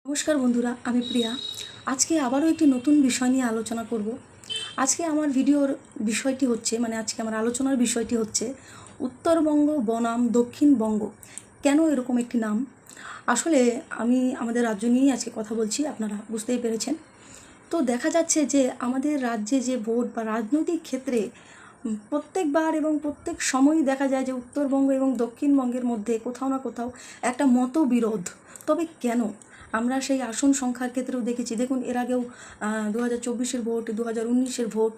নমস্কার বন্ধুরা, আমি প্রিয়া। আজকে আবারও একটি নতুন বিষয় নিয়ে আলোচনা করব। আজকে আমার ভিডিওর বিষয়টি হচ্ছে আজকে আমার আলোচনার বিষয়টি হচ্ছে উত্তরবঙ্গ বনাম দক্ষিণবঙ্গ। কেন এরকম একটি নাম? আসলে আমি আমাদের রাজ্য নিয়েই আজকে কথা বলছি, আপনারা বুঝতেই পেরেছেন। তো দেখা যাচ্ছে যে আমাদের রাজ্যে যে ভোট বা রাজনৈতিক ক্ষেত্রে প্রত্যেকবার এবং প্রত্যেক সময়ই দেখা যায় যে উত্তরবঙ্গ এবং দক্ষিণবঙ্গের মধ্যে কোথাও না কোথাও একটা মতবিরোধ। তবে কেন? আমরা সেই আসন সংখ্যার ক্ষেত্রেও দেখেছি। দেখুন, এর আগেও 2024-এর ভোট, 2019-এর ভোট,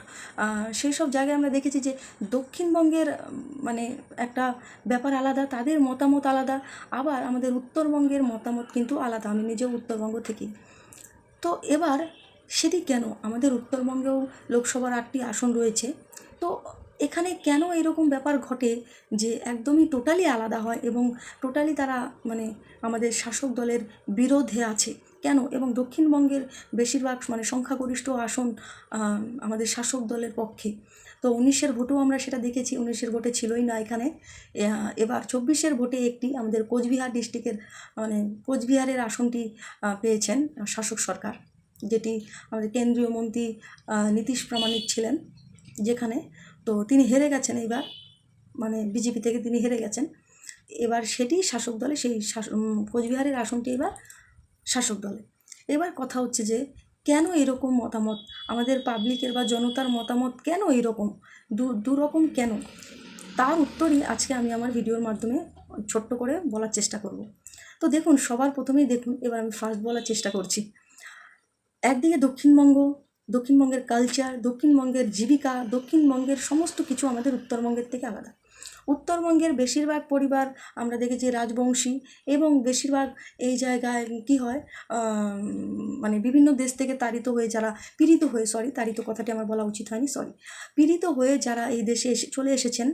সেই সব জায়গায় আমরা দেখেছি যে দক্ষিণবঙ্গের একটা ব্যাপার আলাদা, তাদের মতামত আলাদা, আবার আমাদের উত্তরবঙ্গের মতামত কিন্তু আলাদা। আমি নিজেও উত্তরবঙ্গ থেকে। তো এবার সেটি কেন? আমাদের উত্তরবঙ্গেও লোকসভার 8টি আসন রয়েছে। তো এখানে কেন এরকম ব্যাপার ঘটে যে একদমই টোটালি আলাদা হয় এবং টোটালি তারা আমাদের শাসক দলের বিরোধে আছে কেন? এবং দক্ষিণবঙ্গের বেশিরভাগ সংখ্যাগরিষ্ঠ আসন আমাদের শাসক দলের পক্ষে। তো 19-এর ভোটেও আমরা সেটা দেখেছি। 19-এর ভোটে ছিলই না এখানে। এবার 24-এর ভোটে একটি আমাদের কোচবিহার ডিস্ট্রিক্টের কোচবিহারের আসনটি পেয়েছেন শাসক সরকার, যেটি আমাদের কেন্দ্রীয় মন্ত্রী নীতিশ প্রামাণিক ছিলেন যেখানে। তো তিনি হেরে গেছেন এইবার, বিজেপি থেকে তিনি হেরে গেছেন। এবার সেটি শাসক দলে, সেই কোচবিহারের আসনটি এবার শাসক দলে। এবার কথা হচ্ছে যে কেন এরকম মতামত আমাদের পাবলিকের বা জনতার মতামত কেন এরকম দুরকম কেন? তার উত্তরই আজকে আমি আমার ভিডিওর মাধ্যমে ছোট্ট করে বলার চেষ্টা করব। তো দেখুন, সবার প্রথমেই দেখুন, এবার আমি ফার্স্ট বলার চেষ্টা করছি। একদিকে দক্ষিণবঙ্গের কালচার, দক্ষিণবঙ্গের জীবিকা, দক্ষিণবঙ্গের সমস্ত কিছু আমাদের উত্তরবঙ্গের থেকে আলাদা। উত্তরবঙ্গের বেশিরভাগ পরিবার আমরা দেখেছি রাজবংশী, এবং বেশিরভাগ এই জায়গায় কি হয়, বিভিন্ন দেশ থেকে তাড়িত কথাটি আমার বলা উচিত হয়নি, পীড়িত হয়ে যারা এই দেশে চলে এসেছেন,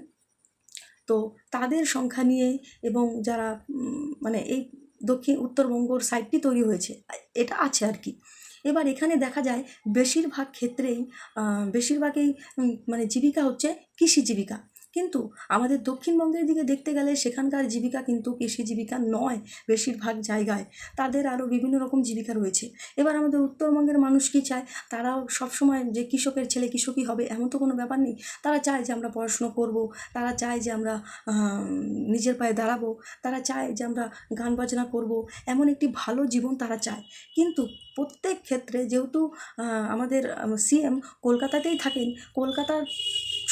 তো তাদের সংখ্যা নিয়ে এবং যারা এই উত্তরবঙ্গর সাইডটি তৈরি হয়েছে, এটা আছে আর কি। এবার এখানে দেখা যায় বেশিরভাগ ক্ষেত্রেই বেশিরভাগই জীবিকা হচ্ছে কৃষি জীবিকা। কিন্তু আমাদের দক্ষিণবঙ্গের দিকে দেখতে গেলে সেখানকার জীবিকা কিন্তু কৃষি জীবিকা নয়। বেশিরভাগ জায়গায় তাদের আরও বিভিন্ন রকম জীবিকা রয়েছে। এবার আমাদের উত্তরবঙ্গের মানুষ কী চায়? তারাও সবসময় যে কৃষকের ছেলে কৃষকই হবে এমন তো কোনো ব্যাপার নেই। তারা চায় যে আমরা পড়াশুনো করব, তারা চায় যে আমরা নিজের পায়ে দাঁড়াবো, তারা চায় যে আমরা গান বাজনা করব, এমন একটি ভালো জীবন তারা চায়। কিন্তু প্রত্যেক ক্ষেত্রে যেহেতু আমাদের সিএম কলকাতাতেই থাকেন, কলকাতার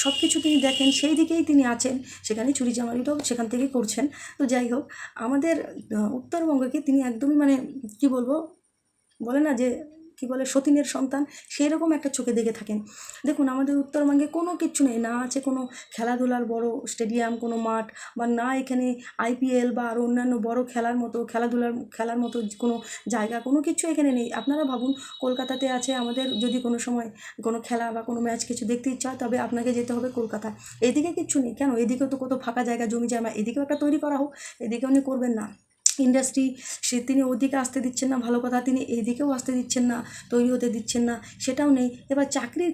সব কিছু তিনি দেখেন, সেই দিকেই তিনি আছেন, সেখানেই চুরি চামারিটাও সেখান থেকেই করছেন। তো যাই হোক, আমাদের উত্তরবঙ্গকে তিনি একদমই কি বলবো, বলে না যে কি বলে সতীনের সন্তান, সেই রকম একটা চোখে দেখে থাকেন। দেখুন, আমাদের উত্তরবঙ্গে কোনো কিচ্ছু নেই, না আছে কোনো খেলাধুলার বড় স্টেডিয়াম, কোনো মাঠ, বা না এখানে আইপিএল বা আরও অন্যান্য বড় খেলার মতো কোনো জায়গা, কোনো কিছু এখানে নেই। আপনারা ভাবুন, কলকাতাতে আছে, আমাদের যদি কোনো সময় কোনো খেলা বা কোনো ম্যাচ কিছু দেখতে ইচ্ছা হয়, তবে আপনাকে যেতে হবে কলকাতায়। এদিকে কিচ্ছু নেই। কেন? এদিকেও তো কত ফাঁকা জায়গা, জমি জায়গা, এদিকেও একটা তৈরি করা হোক। এদিকে উনি করবেন না। ইন্ডাস্ট্রি তিনি ওদিকে আসতে দিচ্ছেন না, ভালো কথা, তিনি এইদিকেও আসতে দিচ্ছেন না, তৈরি হতে দিচ্ছেন না, সেটাও নেই। এবার চাকরির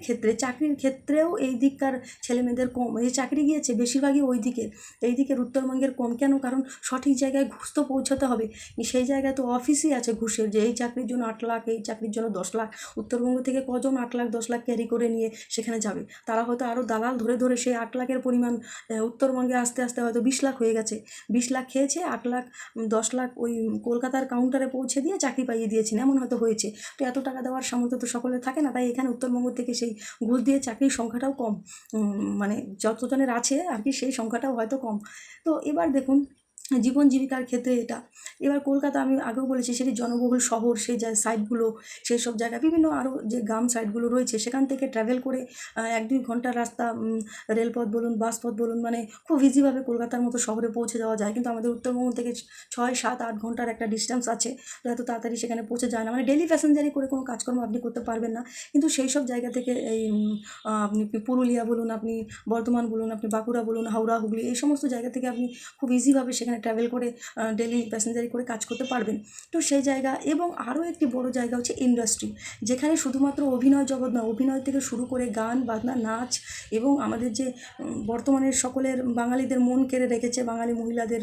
ক্ষেত্রেও এই দিককার ছেলেমেয়েদের কম। এই চাকরি গিয়েছে বেশিরভাগই ওই দিকে, এই দিকের উত্তরবঙ্গের কম। কেন? কারণ সঠিক জায়গায় ঘুষ তো পৌঁছাতে হবে। সেই জায়গায় তো অফিসই আছে ঘুষের, যে এই চাকরির জন্য 8 লাখ, এই চাকরির জন্য 10 লাখ। উত্তরবঙ্গ থেকে কজন 8 লাখ 10 লাখ ক্যারি করে নিয়ে সেখানে যাবে? তারা হয়তো আরও দালাল ধরে ধরে সেই 8 লাখের পরিমাণ উত্তরবঙ্গে আস্তে আস্তে হয়তো 20 লাখ হয়ে গেছে। 20 লাখ খেয়েছে, 8 লাখ 10 লাখ ওই কলকাতার কাউন্টারে পৌঁছে দিয়ে চাকরি পাইয়ে দিয়েছেন, এমন হয়তো হয়েছে। তো এত টাকা দেওয়ার সামর্থ্য তো সকলের থাকে না, তাই এখানে উত্তরবঙ্গ থেকে সেই ঘুষ দিয়ে চাকরির সংখ্যাটাও কম, যতজনের আছে আর কি, সেই সংখ্যাটাও হয়তো কম। তো এবার দেখুন, জীবন জীবিকার ক্ষেত্রে এটা। এবার কলকাতা, আমি আগেও বলেছি, সেটি জনবহুল শহর, সেই সাইডগুলো, সেই সব জায়গায় বিভিন্ন আরও যে গ্রাম সাইডগুলো রয়েছে, সেখান থেকে ট্রাভেল করে 1-2 ঘন্টার রাস্তা, রেলপথ বলুন, বাসপথ বলুন, খুব ইজিভাবে কলকাতার মতো শহরে পৌঁছে যাওয়া যায়। কিন্তু আমাদের উত্তরবঙ্গ থেকে 6-7-8 ঘন্টার একটা ডিস্টেন্স আছে, তো এত তাড়াতাড়ি সেখানে পৌঁছে যায় না। ডেলি প্যাসেঞ্জারি করে কোনো কাজকর্ম আপনি করতে পারবেন না। কিন্তু সেই সব জায়গা থেকে এই আপনি পুরুলিয়া বলুন, আপনি বর্ধমান বলুন, আপনি বাঁকুড়া বলুন, হাওড়া, হুগলি, এই সমস্ত জায়গা থেকে আপনি খুব ইজিভাবে সেখানে ট্রাভেল করে ডেলি প্যাসেঞ্জারি করে কাজ করতে পারবেন। তো সেই জায়গা, এবং আরও একটি বড় জায়গা হচ্ছে ইন্ডাস্ট্রি, যেখানে শুধুমাত্র অভিনয় জগৎ না, অভিনয় থেকে শুরু করে গান বাজনা নাচ, এবং আমাদের যে বর্তমানের সকলের বাঙালিদের মন কেড়ে রেখেছে, বাঙালি মহিলাদের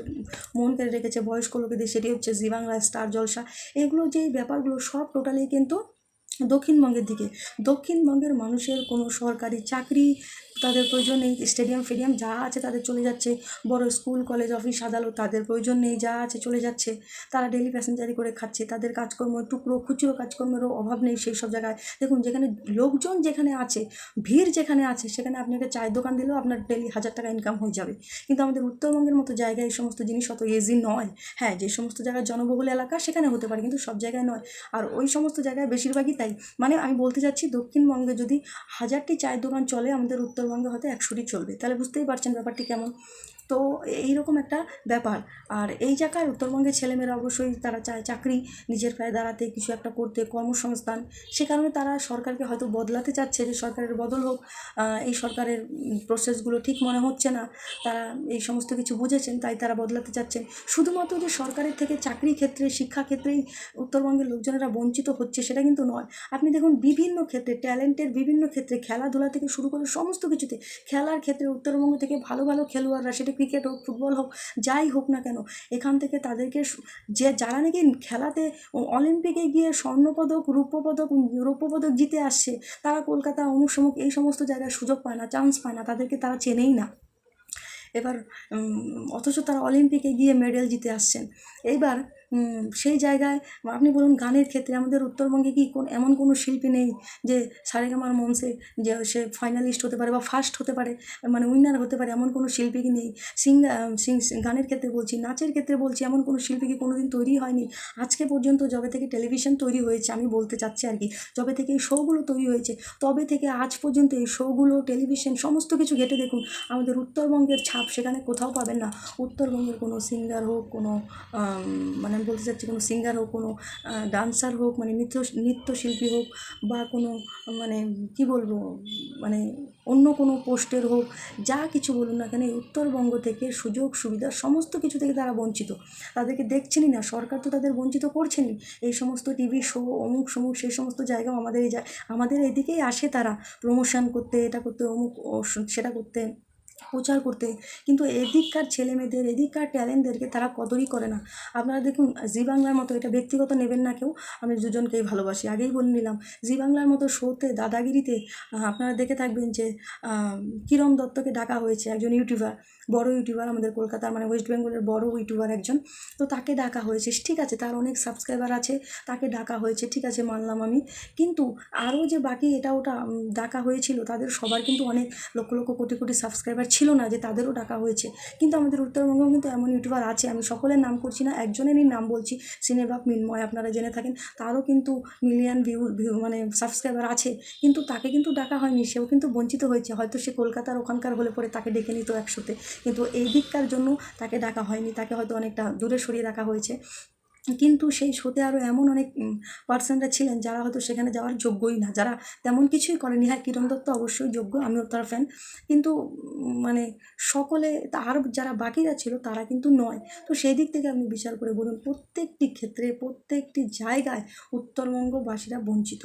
মন কেড়ে রেখেছে, বয়স্ক লোকেদের, সেটি হচ্ছে জি বাংলা, স্টার জলসা। এগুলো যে ব্যাপারগুলো সব টোটালি কিন্তু দক্ষিণবঙ্গের দিকে। দক্ষিণবঙ্গের মানুষের কোনো সরকারি চাকরি তাদের প্রয়োজন নেই, স্টেডিয়াম ফেডিয়াম যা আছে তাদের চলে যাচ্ছে, বড় স্কুল কলেজ অফিস আদালত তাদের প্রয়োজন নেই, যা আছে চলে যাচ্ছে, তারা ডেলি প্যাসেঞ্জারি করে খাচ্ছে, তাদের কাজকর্ম টুকরো খুচরো কাজকর্মেরও অভাব নেই সেই সব জায়গায়। দেখুন, যেখানে লোকজন যেখানে আছে, ভিড় যেখানে আছে, সেখানে আপনি একটা চায়ের দোকান দিলেও আপনার ডেলি 1000 টাকা ইনকাম হয়ে যাবে। কিন্তু আমাদের উত্তরবঙ্গের মতো জায়গায় এই সমস্ত জিনিস অত ইজি নয়। হ্যাঁ, যে সমস্ত জায়গায় জনবহুল এলাকা সেখানে হতে পারে, কিন্তু সব জায়গায় নয়। আর ওই সমস্ত জায়গায় বেশিরভাগই তাই। মানে আমি বলতে চাচ্ছি, দক্ষিণবঙ্গে যদি 1000টি চায়ের দোকান চলে, আমাদের উত্তরবঙ্গে হয়তো 100টি চলবে। তাহলে বুঝতেই পারছেন ব্যাপারটি কেমন। তো এইরকম একটা ব্যাপার। আর এই জায়গার উত্তরবঙ্গের ছেলেমেয়েরা অবশ্যই তারা চায় চাকরি, নিজের পায়ে দাঁড়াতে, কিছু একটা করতে, কর্মসংস্থান। সে কারণে তারা সরকারকে হয়তো বদলাতে চাচ্ছে, যে সরকারের বদল হোক, এই সরকারের প্রসেসগুলো ঠিক মনে হচ্ছে না, তারা এই সমস্ত কিছু বুঝেছেন, তাই তারা বদলাতে চাচ্ছেন। শুধুমাত্র যে সরকারের থেকে চাকরি ক্ষেত্রে, শিক্ষা ক্ষেত্রেই উত্তরবঙ্গের লোকজনেরা বঞ্চিত হচ্ছে সেটা কিন্তু নয়। আপনি দেখুন, বিভিন্ন ক্ষেত্রে, ট্যালেন্টের বিভিন্ন ক্ষেত্রে, খেলাধুলা থেকে শুরু করে সমস্ত কিছুতে, খেলার ক্ষেত্রে উত্তরবঙ্গ থেকে ভালো ভালো খেলোয়াড়রা, সেটা ক্রিকেট হোক, ফুটবল হোক, যাই হোক না কেন, এখান থেকে তাদেরকে যে যারা নাকি খেলাতে অলিম্পিকে গিয়ে স্বর্ণপদক, রৌপ্যপদক জিতে আসছে, তারা কলকাতা অমুক সমুক এই সমস্ত জায়গায় সুযোগ পায় না, চান্স পায় না, তাদেরকে তারা চেনেই না। এবার অথচ তারা অলিম্পিকে গিয়ে মেডেল জিতে আসছেন। এইবার সেই জায়গায় আপনি বলুন, গানের ক্ষেত্রে আমাদের উত্তরবঙ্গে কি এমন কোনো শিল্পী নেই যে সারেগামার মঞ্চে যে সে ফাইনালিস্ট হতে পারে বা ফার্স্ট হতে পারে, মানে উইনার হতে পারে, এমন কোনো শিল্পী কি নেই? গানের ক্ষেত্রে বলছি, নাচের ক্ষেত্রে বলছি, এমন কোনো শিল্পী কি কোনো দিন তৈরি হয়নি? আজকে পর্যন্ত যবে থেকে টেলিভিশন তৈরি হয়েছে, আমি বলতে চাচ্ছি আর কি, যবে থেকে এই শোগুলো তৈরি হয়েছে, তবে থেকে আজ পর্যন্ত এই শোগুলো, টেলিভিশন, সমস্ত কিছু ঘেটে দেখুন, আমাদের উত্তরবঙ্গের ছাপ সেখানে কোথাও পাবেন না। উত্তরবঙ্গের কোনো সিঙ্গার হোক, কোনো মানে আমি বলতে চাচ্ছি, কোনো সিঙ্গার হোক, কোনো ডান্সার হোক, মানে নৃত্যশিল্পী হোক, বা কোনো মানে কি বলবো, মানে অন্য কোনো পোস্টের হোক, যা কিছু বলুন না কেন, এই উত্তরবঙ্গ থেকে সুযোগ সুবিধা সমস্ত কিছু থেকে তারা বঞ্চিত। তাদেরকে দেখছেনই না, সরকার তো তাদের বঞ্চিত করছেনই। এই সমস্ত টিভি শো, অমুক সমুক, সেই সমস্ত জায়গাও আমাদের এদিকেই আসে তারা প্রমোশন করতে, এটা করতে, অমুক সেটা করতে, প্রচার করতে। কিন্তু এদিককার ছেলেমেয়েদের, এদিককার ট্যালেন্টদেরকে তারা কদরই করে না। আপনারা দেখুন, জি বাংলার মতো, এটা ব্যক্তিগত নেবেন না কেউ, আমি দুজনকেই ভালোবাসি, আগেই বলে নিলাম। জি বাংলার মতো শোতে, দাদাগিরিতে আপনারা দেখে থাকবেন যে কিরণ দত্তকে ডাকা হয়েছে, একজন ইউটিউবার, বড় ইউটিউবার, আমাদের কলকাতার মানে ওয়েস্ট বেঙ্গলের বড় ইউটিউবার একজন। তো তাকে ডাকা হয়েছে, ঠিক আছে, তার অনেক সাবস্ক্রাইবার আছে, তাকে ডাকা হয়েছে, ঠিক আছে, মানলাম আমি। কিন্তু আরও যে বাকি এটা ওটা ডাকা হয়েছিল, তাদের সবার কিন্তু অনেক লক্ষ লক্ষ কোটি কোটি সাবস্ক্রাইবার ছিল না যে তাদেরও ডাকা হয়েছে। কিন্তু আমাদের উত্তরবঙ্গেও কিন্তু এমন ইউটিউবার আছে, আমি সকলের নাম করছি না, একজনেরই নাম বলছি, সিনেবাপ মিন্ময়, আপনারা জেনে থাকেন, তারও কিন্তু মিলিয়ন ভিউ মানে সাবস্ক্রাইবার আছে, কিন্তু তাকে কিন্তু ডাকা হয়নি, সেও কিন্তু বঞ্চিত হয়েছে। হয়তো সে কলকাতার ওখানকার হলে পরে তাকে ডেকে নিত 100-তে, কিন্তু এই দিককার জন্য তাকে ডাকা হয়নি, তাকে হয়তো অনেকটা দূরে সরিয়ে রাখা হয়েছে। কিন্তু সেই শোতে আরও এমন অনেক পার্সনরা ছিলেন যারা হয়তো সেখানে যাওয়ার যোগ্যই না, যারা তেমন কিছুই করেনি। হ্যাঁ, কিরণ দত্ত অবশ্যই যোগ্য, আমিও তার ফ্যান, কিন্তু মানে সকলে, আর যারা বাকিরা ছিল তারা কিন্তু নয়। তো সেই দিক থেকে আপনি বিচার করে বলুন, প্রত্যেকটি ক্ষেত্রে, প্রত্যেকটি জায়গায় উত্তরবঙ্গবাসীরা বঞ্চিত।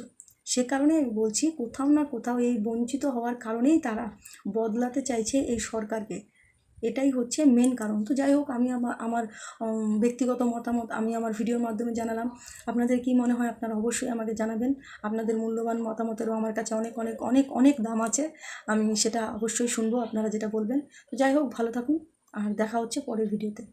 সে কারণে আমি বলছি, কোথাও না কোথাও এই বঞ্চিত হওয়ার কারণেই তারা বদলাতে চাইছে এই সরকারকে। এটাই হচ্ছে মেন কারণ। তো যাই হোক, আমি আমার ব্যক্তিগত মতামত আমি আমার ভিডিওর মাধ্যমে জানালাম। আপনাদের কি মনে হয় আপনারা অবশ্যই আমাকে জানাবেন। আপনাদের মূল্যবান মতামতেরও আমার কাছে অনেক অনেক অনেক অনেক দাম আছে, আমি সেটা অবশ্যই শুনবো আপনারা যেটা বলবেন। তো যাই হোক, ভালো থাকুন, আর দেখা হচ্ছে পরের ভিডিওতে।